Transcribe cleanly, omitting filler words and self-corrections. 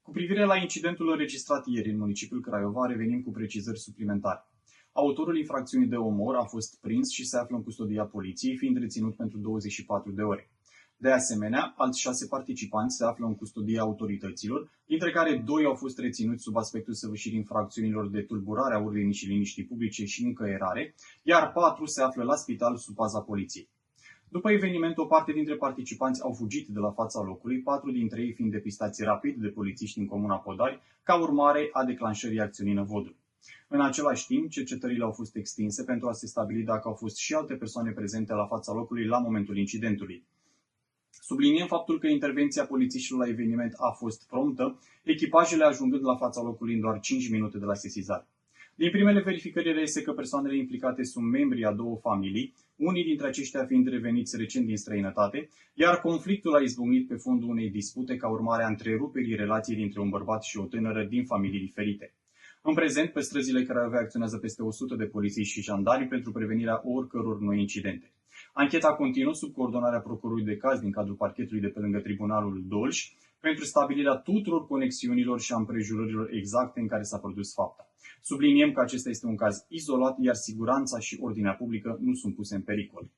Cu privire la incidentul înregistrat ieri în municipiul Craiova, revenim cu precizări suplimentare. Autorul infracțiunii de omor a fost prins și se află în custodia poliției, fiind reținut pentru 24 de ore. De asemenea, alți 6 participanți se află în custodia autorităților, dintre care 2 au fost reținuți sub aspectul săvârșirii infracțiunilor de tulburare a ordinii și liniștii publice și încăierare, iar 4 se află la spital sub paza poliției. După eveniment, o parte dintre participanți au fugit de la fața locului, 4 dintre ei fiind depistați rapid de polițiști în comuna Podari, ca urmare a declanșării acțiunii Năvodul. În același timp, cercetările au fost extinse pentru a se stabili dacă au fost și alte persoane prezente la fața locului la momentul incidentului. Subliniem faptul că intervenția polițiștilor la eveniment a fost promptă, echipajele ajungând la fața locului în doar 5 minute de la sesizare. Din primele verificări reiese că persoanele implicate sunt membri a 2 familii, unii dintre aceștia fiind reveniți recent din străinătate, iar conflictul a izbucnit pe fondul unei dispute ca urmare a întreruperii relației dintre un bărbat și o tânără din familii diferite. În prezent, pe străzile Craiovei acționează peste 100 de polițiști și jandarmi pentru prevenirea oricăror noi incidente. Ancheta continuă sub coordonarea procurorului de caz din cadrul parchetului de pe lângă Tribunalul Dolj pentru stabilirea tuturor conexiunilor și a împrejurărilor exacte în care s-a produs fapta. Subliniem că acesta este un caz izolat, iar siguranța și ordinea publică nu sunt puse în pericol.